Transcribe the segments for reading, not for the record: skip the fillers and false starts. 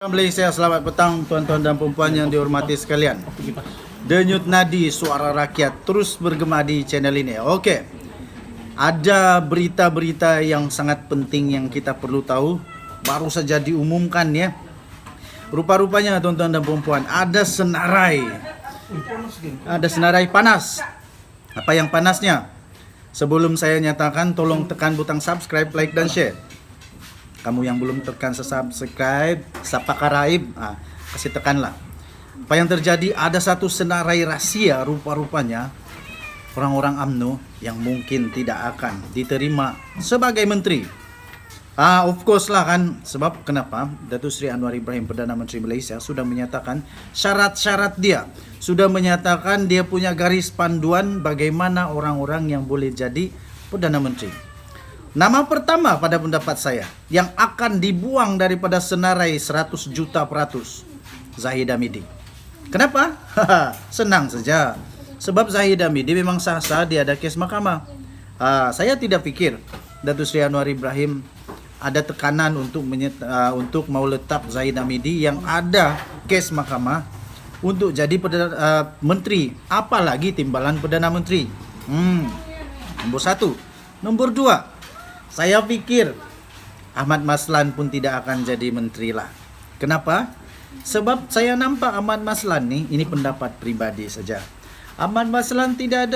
Malaysia, selamat petang tuan-tuan dan perempuan yang dihormati sekalian. Denyut nadi suara rakyat terus bergema di channel ini. Okey. Ada berita-berita yang sangat penting yang kita perlu tahu, baru saja diumumkan ya. Rupa-rupanya tuan-tuan dan perempuan, ada senarai. Ada senarai panas. Apa yang panasnya? Sebelum saya nyatakan, tolong tekan butang subscribe, like dan share. Kamu yang belum tekan subscribe, sapa karaib, kasih tekanlah. Apa yang terjadi? Ada satu senarai rahasia rupa-rupanya orang-orang UMNO yang mungkin tidak akan diterima sebagai menteri. Of course lah kan. Sebab kenapa? Datuk Seri Anwar Ibrahim, Perdana Menteri Malaysia, sudah menyatakan syarat-syarat dia. Sudah menyatakan dia punya garis panduan bagaimana orang-orang yang boleh jadi Perdana Menteri. Nama pertama pada pendapat saya yang akan dibuang daripada senarai 100 juta peratus, Zahid Hamidi. Kenapa? Senang saja. Sebab Zahid Hamidi memang sah-sah, dia ada kes mahkamah. Saya tidak fikir Datuk Seri Anwar Ibrahim ada tekanan untuk mau letak Zahid Hamidi yang ada kes mahkamah untuk jadi menteri, apalagi timbalan Perdana Menteri. Nombor satu. Nombor dua, saya pikir Ahmad Maslan pun tidak akan jadi menteri lah. Kenapa? Sebab saya nampak Ahmad Maslan nih, ini pendapat pribadi saja. Ahmad Maslan tidak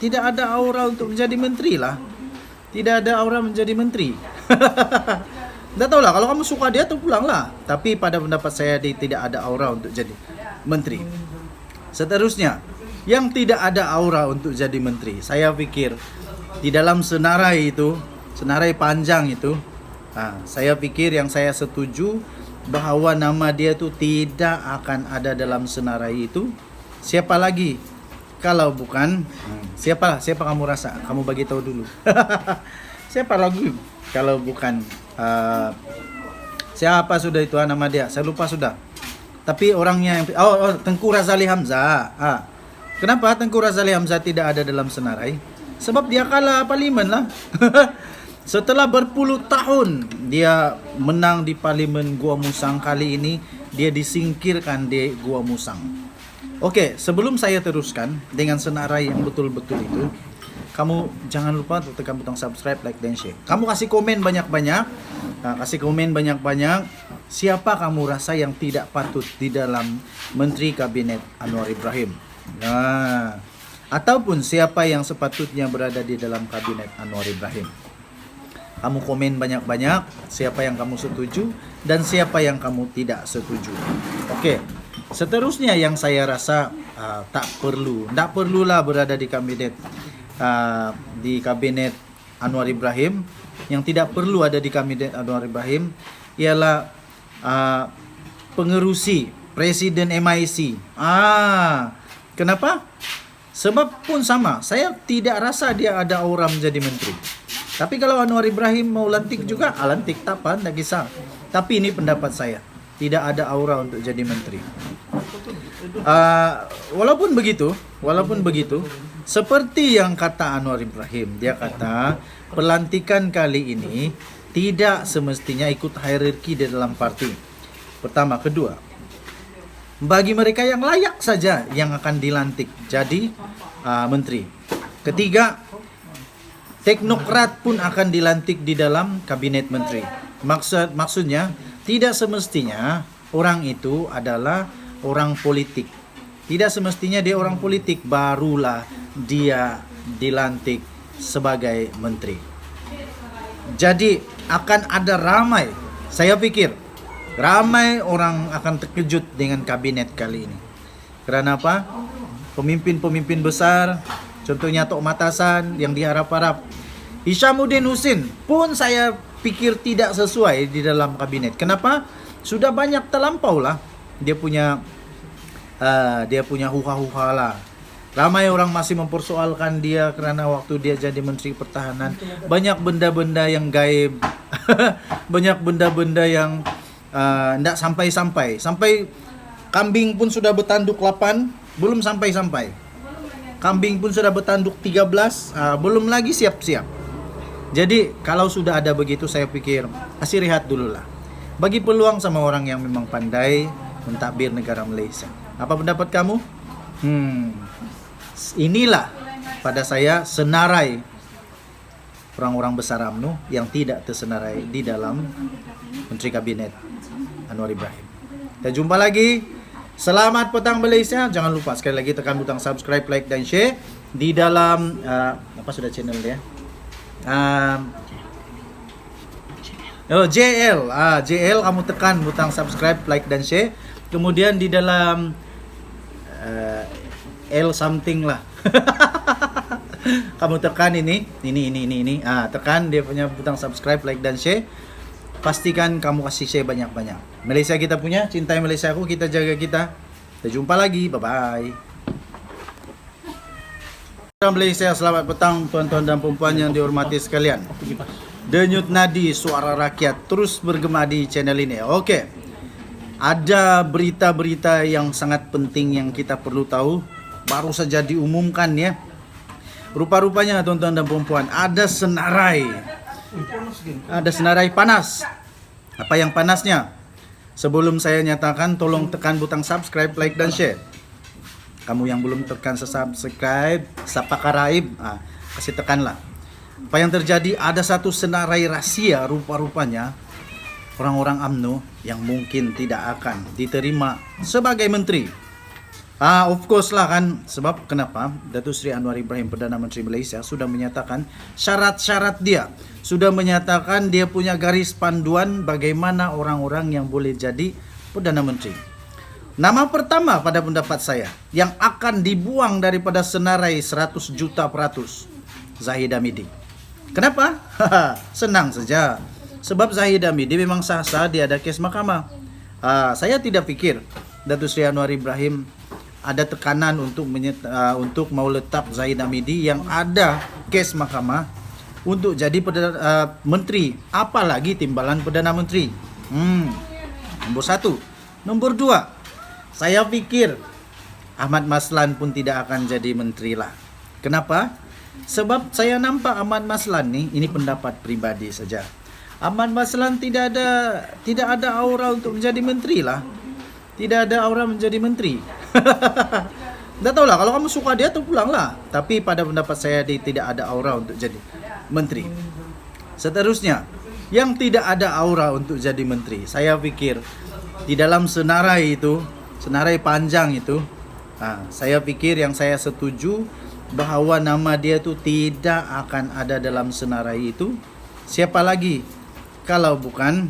ada aura untuk menjadi menteri lah. Tidak ada aura menjadi menteri. Tidak tahu lah, kalau kamu suka dia tuh pulanglah. Tapi pada pendapat saya dia tidak ada aura untuk jadi menteri. Seterusnya, yang tidak ada aura untuk jadi menteri, saya pikir di dalam senarai itu, senarai panjang itu, saya pikir yang saya setuju bahawa nama dia tu tidak akan ada dalam senarai itu. Siapa lagi? Kalau bukan, siapa kamu rasa? Kamu bagi tahu dulu. Siapa lagi? Kalau bukan, siapa sudah itu nama dia? Saya lupa sudah. Tapi orangnya yang Tengku Razali Hamzah. Kenapa Tengku Razali Hamzah tidak ada dalam senarai? Sebab dia kalah parlimen lah. Setelah berpuluh tahun dia menang di parlimen Gua Musang, kali ini dia disingkirkan di Gua Musang. Okey, sebelum saya teruskan dengan senarai yang betul-betul itu, kamu jangan lupa untuk tekan butang subscribe, like dan share. Kamu kasih komen banyak-banyak. Kasih komen banyak-banyak. Siapa kamu rasa yang tidak patut di dalam Menteri Kabinet Anwar Ibrahim? Ataupun siapa yang sepatutnya berada di dalam Kabinet Anwar Ibrahim? Kamu komen banyak-banyak siapa yang kamu setuju dan siapa yang kamu tidak setuju. Okey. Seterusnya yang saya rasa tidak perlulah berada di kabinet Anwar Ibrahim. Yang tidak perlu ada di kabinet Anwar Ibrahim ialah pengerusi Presiden MIC. Kenapa? Sebab pun sama, saya tidak rasa dia ada aura menjadi menteri. Tapi kalau Anwar Ibrahim mau lantik juga, lantik, tak apa, tak kisah. Tapi ini pendapat saya, tidak ada aura untuk jadi menteri. Walaupun begitu, seperti yang kata Anwar Ibrahim, dia kata pelantikan kali ini tidak semestinya ikut hierarki di dalam parti. Pertama, kedua, bagi mereka yang layak saja yang akan dilantik jadi menteri. Ketiga, teknokrat pun akan dilantik di dalam kabinet menteri. Maksudnya tidak semestinya orang itu adalah orang politik. Tidak semestinya dia orang politik barulah dia dilantik sebagai menteri. Jadi akan ada ramai, saya pikir ramai orang akan terkejut dengan kabinet kali ini. Kerana apa? Pemimpin-pemimpin besar, contohnya Tok Matasan yang diharap-harap, Hishamuddin Hussein pun saya pikir tidak sesuai di dalam kabinet. Kenapa? Sudah banyak terlampau lah. Dia punya huha-huha lah. Ramai orang masih mempersoalkan dia kerana waktu dia jadi Menteri Pertahanan banyak benda-benda yang gaib. Banyak benda-benda yang tidak sampai-sampai. Sampai kambing pun sudah bertanduk 8, belum sampai-sampai. Kambing pun sudah bertanduk 13, belum lagi siap-siap. Jadi kalau sudah ada begitu, saya pikir kasih rehat dulu lah. Bagi peluang sama orang yang memang pandai mentadbir negara Malaysia. Apa pendapat kamu? Inilah pada saya senarai orang-orang besar UMNO yang tidak tersenarai di dalam Menteri Kabinet Anwar Ibrahim. Kita jumpa lagi. Selamat petang Malaysia. Jangan lupa sekali lagi tekan butang subscribe, like dan share di dalam apa sudah channel dia? JL. JL kamu tekan butang subscribe, like dan share. Kemudian di dalam L something lah. Kamu tekan ini. Tekan dia punya butang subscribe, like dan share. Pastikan kamu kasih share banyak-banyak. Malaysia kita punya, cintai Malaysia aku, kita jaga kita. Kita jumpa lagi, bye-bye. Malaysia, selamat petang tuan-tuan dan perempuan yang dihormati sekalian. Denyut nadi suara rakyat terus bergema di channel ini. Okey. Ada berita-berita yang sangat penting yang kita perlu tahu. Baru saja diumumkan ya. Rupa-rupanya tuan-tuan dan perempuan, ada senarai panas. Apa yang panasnya? Sebelum saya nyatakan, tolong tekan butang subscribe, like dan share. Kamu yang belum tekan subscribe, sapa karaib, kasih tekanlah. Apa yang terjadi? Ada satu senarai rahasia rupa-rupanya orang-orang UMNO yang mungkin tidak akan diterima sebagai menteri. Of course lah kan. Sebab kenapa? Datuk Seri Anwar Ibrahim, Perdana Menteri Malaysia, sudah menyatakan syarat-syarat dia. Sudah menyatakan dia punya garis panduan bagaimana orang-orang yang boleh jadi Perdana Menteri. Nama pertama pada pendapat saya yang akan dibuang daripada senarai 100 juta peratus, Zahid Hamidi. Kenapa? Senang saja. Sebab Zahid Hamidi memang sah-sah, dia ada kes mahkamah. Saya tidak fikir Datuk Seri Anwar Ibrahim ada tekanan untuk mau letak Zahid Hamidi yang ada kes mahkamah untuk jadi menteri, apalagi timbalan Perdana Menteri. Nombor satu. Nombor dua, saya pikir Ahmad Maslan pun tidak akan jadi menteri lah. Kenapa? Sebab saya nampak Ahmad Maslan ni, ini pendapat pribadi saja, Ahmad Maslan tidak ada aura untuk menjadi menteri lah. Tidak ada aura menjadi menteri. Tak tahulah, kalau kamu suka dia tu pulanglah. Tapi pada pendapat saya dia tidak ada aura untuk jadi menteri. Seterusnya, yang tidak ada aura untuk jadi menteri, saya pikir di dalam senarai itu, senarai panjang itu, saya pikir yang saya setuju bahawa nama dia tu tidak akan ada dalam senarai itu. Siapa lagi? Kalau bukan,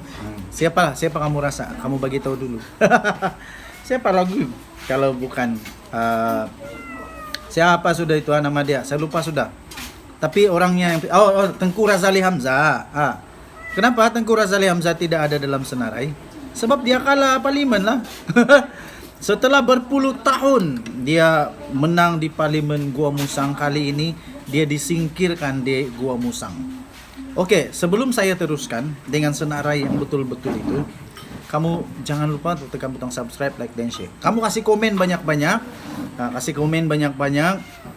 siapa kamu rasa? Kamu bagi tahu dulu. Siapa lagi? Kalau bukan siapa sudah itu nama dia? Saya lupa sudah. Tapi orangnya yang Tengku Razali Hamzah. Kenapa Tengku Razali Hamzah tidak ada dalam senarai? Sebab dia kalah parlimen lah. Setelah berpuluh tahun dia menang di parlimen Gua Musang, kali ini dia disingkirkan di Gua Musang. Okey, sebelum saya teruskan dengan senarai yang betul-betul itu, kamu jangan lupa untuk tekan butang subscribe, like dan share. Kamu kasih komen banyak-banyak.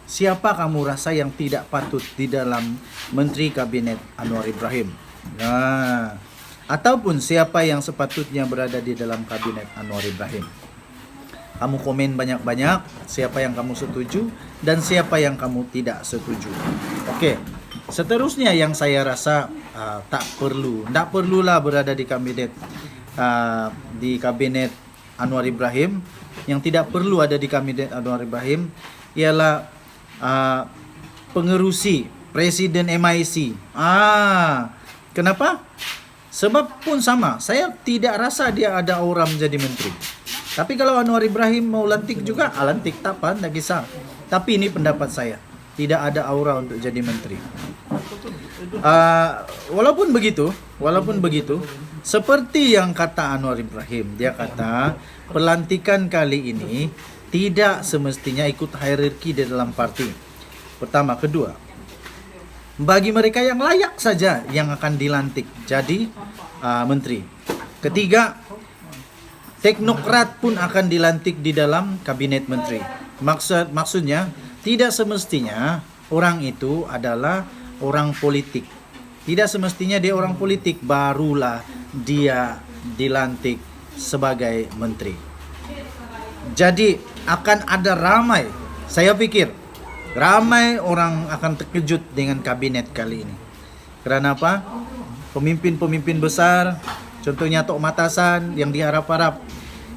Siapa kamu rasa yang tidak patut di dalam Menteri Kabinet Anwar Ibrahim? Ataupun siapa yang sepatutnya berada di dalam Kabinet Anwar Ibrahim? Kamu komen banyak-banyak siapa yang kamu setuju dan siapa yang kamu tidak setuju. Okey. Seterusnya yang saya rasa tak perlulah berada di kabinet Anwar Ibrahim. Yang tidak perlu ada di kabinet Anwar Ibrahim ialah pengerusi Presiden MIC. Kenapa? Sebab pun sama, saya tidak rasa dia ada aura menjadi menteri. Tapi kalau Anwar Ibrahim mau lantik juga, lantik, tak apa, tak kisah. Tapi ini pendapat saya, tidak ada aura untuk jadi menteri. Walaupun begitu, seperti yang kata Anwar Ibrahim, dia kata pelantikan kali ini tidak semestinya ikut hierarki di dalam parti. Pertama, kedua, bagi mereka yang layak saja yang akan dilantik jadi menteri. Ketiga, teknokrat pun akan dilantik di dalam kabinet menteri. Maksudnya tidak semestinya orang itu adalah orang politik. Tidak semestinya dia orang politik barulah dia dilantik sebagai menteri. Jadi akan ada ramai, saya pikir ramai orang akan terkejut dengan kabinet kali ini. Karena apa? Pemimpin-pemimpin besar, contohnya Tok Matasan yang diharap-harap,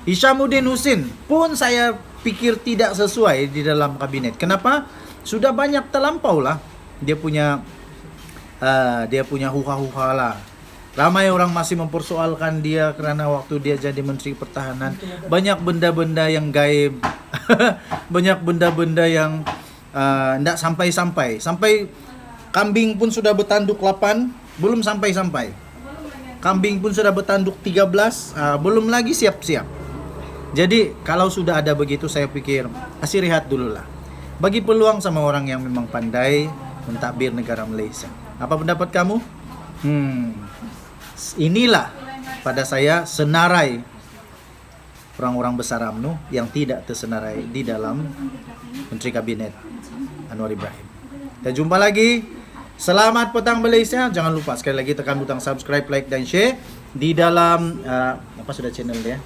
Hishamuddin Hussein pun saya pikir tidak sesuai di dalam kabinet. Kenapa? Sudah banyak terlampau lah. Dia punya huha-huha lah. Ramai orang masih mempersoalkan dia karena waktu dia jadi Menteri Pertahanan banyak benda-benda yang gaib, banyak benda-benda yang tidak sampai-sampai. Sampai kambing pun sudah bertanduk 8, belum sampai-sampai. Kambing pun sudah bertanduk 13, belum lagi siap-siap. Jadi kalau sudah ada begitu, saya pikir kasih rehat dulu lah. Bagi peluang sama orang yang memang pandai mentadbir negara Malaysia. Apa pendapat kamu? Inilah pada saya senarai orang-orang besar UMNO yang tidak tersenarai di dalam Menteri Kabinet Anwar Ibrahim. Kita jumpa lagi. Selamat petang Malaysia. Jangan lupa sekali lagi tekan butang subscribe, like dan share di dalam apa sudah channel dia?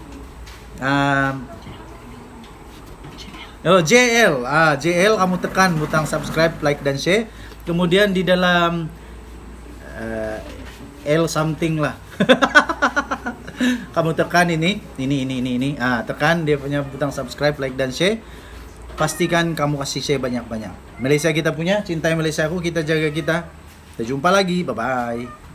JL kamu tekan butang subscribe, like dan share. Kemudian di dalam L something lah. Kamu tekan ini. Tekan dia punya butang subscribe, like dan share. Pastikan kamu kasih share banyak-banyak. Malaysia kita punya, cintai Malaysia aku, kita jaga kita. Kita jumpa lagi. Bye bye.